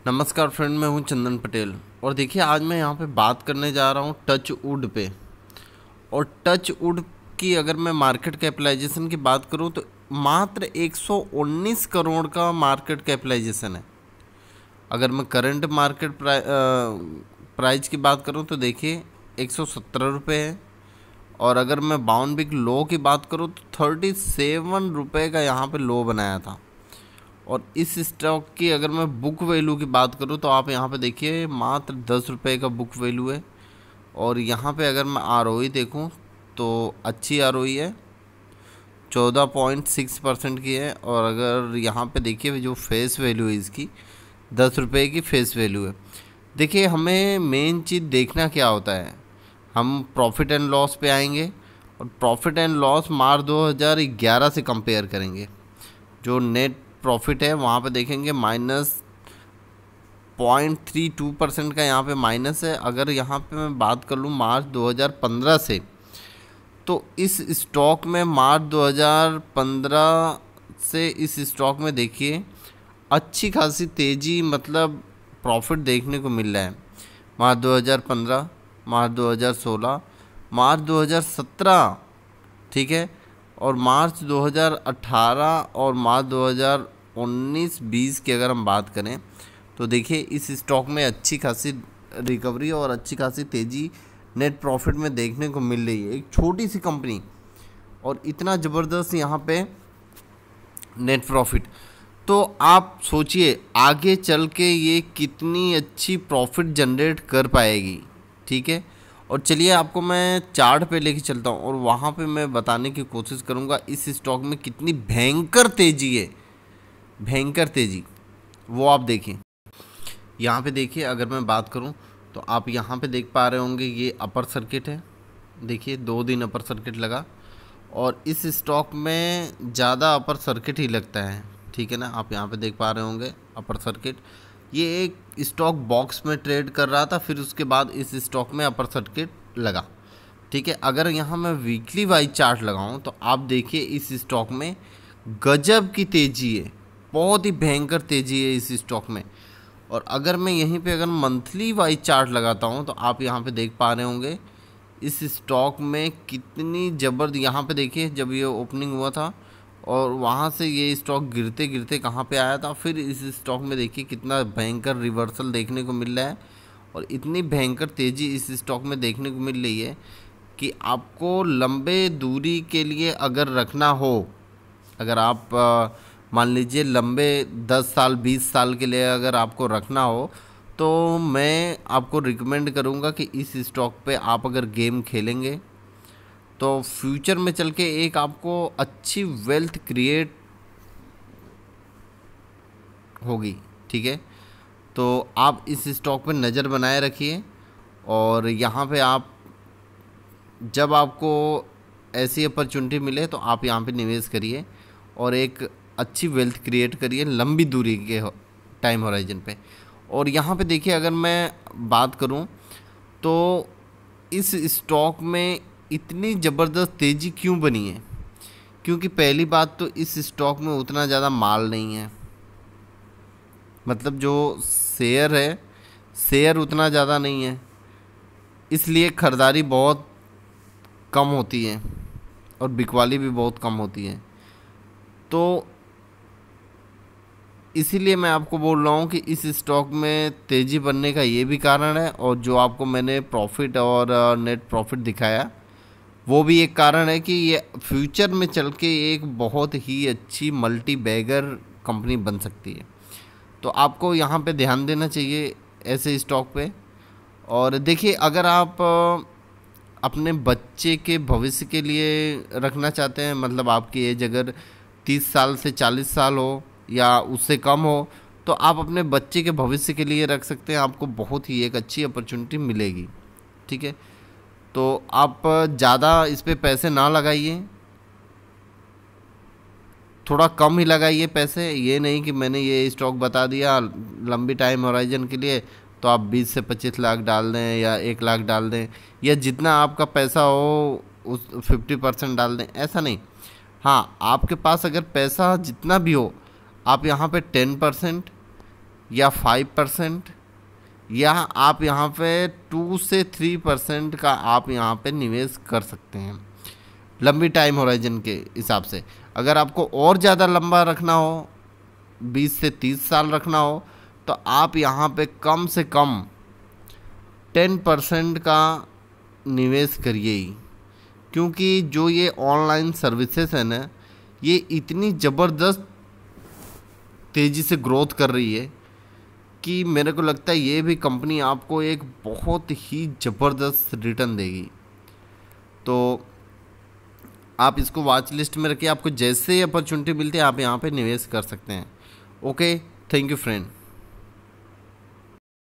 नमस्कार फ्रेंड, मैं हूं चंदन पटेल। और देखिए, आज मैं यहां पे बात करने जा रहा हूं टच वुड पे। और टच वुड की अगर मैं मार्केट कैपिटलाइजेशन की बात करूं तो मात्र 119 करोड़ का मार्केट कैपिटलाइजेशन है। अगर मैं करंट मार्केट प्राइस की बात करूं तो देखिए 117 रुपये है। और अगर मैं बाउंड बिग लो की बात करूं तो 37 रुपये का यहाँ पे लो बनाया था। और इस स्टॉक की अगर मैं बुक वैल्यू की बात करूं तो आप यहाँ पे देखिए मात्र 10 रुपये का बुक वैल्यू है। और यहाँ पे अगर मैं आरओई देखूं तो अच्छी आरओई है, 14.6% की है। और अगर यहाँ पे देखिए जो फेस वैल्यू है इसकी 10 रुपये की फेस वैल्यू है। देखिए, हमें मेन चीज़ देखना क्या होता है, हम प्रॉफिट एंड लॉस पे आएंगे और प्रॉफिट एंड लॉस मार्च 2011 से कंपेयर करेंगे। जो नेट प्रॉफिट है वहाँ पे देखेंगे -0.32% का यहाँ पे माइनस है। अगर यहाँ पे मैं बात कर लूँ मार्च 2015 से, तो इस स्टॉक में मार्च 2015 से इस स्टॉक में देखिए अच्छी खासी तेज़ी, मतलब प्रॉफिट देखने को मिल रहा है। मार्च 2015, मार्च 2016, मार्च 2017, ठीक है, और मार्च 2018 और मार्च 2019-20 की अगर हम बात करें तो देखिए इस स्टॉक में अच्छी खासी रिकवरी और अच्छी खासी तेज़ी नेट प्रॉफिट में देखने को मिल रही है। एक छोटी सी कंपनी और इतना ज़बरदस्त यहाँ पे नेट प्रॉफिट, तो आप सोचिए आगे चल के ये कितनी अच्छी प्रॉफिट जनरेट कर पाएगी। ठीक है, और चलिए आपको मैं चार्ट पे लेके चलता हूँ और वहाँ पे मैं बताने की कोशिश करूँगा इस स्टॉक में कितनी भयंकर तेज़ी है, भयंकर तेज़ी। वो आप देखिए, यहाँ पे देखिए अगर मैं बात करूँ तो आप यहाँ पे देख पा रहे होंगे ये अपर सर्किट है। देखिए 2 दिन अपर सर्किट लगा और इस स्टॉक में ज़्यादा अपर सर्किट ही लगता है। ठीक है ना, आप यहाँ पे देख पा रहे होंगे अपर सर्किट। ये एक स्टॉक बॉक्स में ट्रेड कर रहा था, फिर उसके बाद इस स्टॉक में अपर सर्किट लगा। ठीक है, अगर यहाँ मैं वीकली वाइज चार्ट लगाऊं तो आप देखिए इस स्टॉक में गजब की तेज़ी है, बहुत ही भयंकर तेज़ी है इस स्टॉक में। और अगर मैं यहीं पे अगर मंथली वाइज चार्ट लगाता हूँ तो आप यहाँ पे देख पा रहे होंगे इस स्टॉक में कितनी ज़बरदस्त। यहाँ पे देखिए जब ये ओपनिंग हुआ था और वहाँ से ये स्टॉक गिरते गिरते कहाँ पे आया था, फिर इस स्टॉक में देखिए कितना भयंकर रिवर्सल देखने को मिल रहा है। और इतनी भयंकर तेज़ी इस स्टॉक में देखने को मिल रही है कि आपको लंबे दूरी के लिए अगर रखना हो, अगर आप मान लीजिए लंबे 10 साल 20 साल के लिए अगर आपको रखना हो तो मैं आपको रिकमेंड करूँगा कि इस स्टॉक पे आप अगर गेम खेलेंगे तो फ्यूचर में चल के एक आपको अच्छी वेल्थ क्रिएट होगी। ठीक है, तो आप इस स्टॉक पे नज़र बनाए रखिए और यहाँ पे आप जब आपको ऐसी अपॉर्चुनिटी मिले तो आप यहाँ पे निवेश करिए और एक अच्छी वेल्थ क्रिएट करिए लंबी दूरी के टाइम होराइजन पे। और यहाँ पे देखिए अगर मैं बात करूँ तो इस स्टॉक में इतनी ज़बरदस्त तेज़ी क्यों बनी है, क्योंकि पहली बात तो इस स्टॉक में उतना ज़्यादा माल नहीं है, मतलब जो शेयर है शेयर उतना ज़्यादा नहीं है, इसलिए खरीदारी बहुत कम होती है और बिकवाली भी बहुत कम होती है। तो इसीलिए मैं आपको बोल रहा हूँ कि इस स्टॉक में तेज़ी बनने का ये भी कारण है, और जो आपको मैंने प्रॉफिट और नेट प्रॉफिट दिखाया वो भी एक कारण है कि ये फ्यूचर में चल के एक बहुत ही अच्छी मल्टी बैगर कंपनी बन सकती है। तो आपको यहाँ पे ध्यान देना चाहिए ऐसे स्टॉक पे। और देखिए अगर आप अपने बच्चे के भविष्य के लिए रखना चाहते हैं, मतलब आपकी एज अगर 30 साल से 40 साल हो या उससे कम हो, तो आप अपने बच्चे के भविष्य के लिए रख सकते हैं, आपको बहुत ही एक अच्छी अपॉर्चुनिटी मिलेगी। ठीक है, तो आप ज़्यादा इस पे पैसे ना लगाइए, थोड़ा कम ही लगाइए पैसे। ये नहीं कि मैंने ये स्टॉक बता दिया लंबी टाइम होराइजन के लिए तो आप 20 से 25 लाख डाल दें या 1 लाख डाल दें, या जितना आपका पैसा हो उस 50% डाल दें, ऐसा नहीं। हाँ, आपके पास अगर पैसा जितना भी हो आप यहाँ पे 10%, या 5%, या आप यहाँ पे 2 से 3% का आप यहाँ पे निवेश कर सकते हैं लंबी टाइम होराइजन के हिसाब से। अगर आपको और ज़्यादा लंबा रखना हो, 20 से 30 साल रखना हो, तो आप यहाँ पे कम से कम 10% का निवेश करिए ही। क्योंकि जो ये ऑनलाइन सर्विसेज है ना, ये इतनी ज़बरदस्त तेज़ी से ग्रोथ कर रही है कि मेरे को लगता है ये भी कंपनी आपको एक बहुत ही ज़बरदस्त रिटर्न देगी। तो आप इसको वॉच लिस्ट में रखिए, आपको जैसे ही अपॉर्चुनिटी मिलती है आप यहाँ पे निवेश कर सकते हैं। Okay, thank you friend.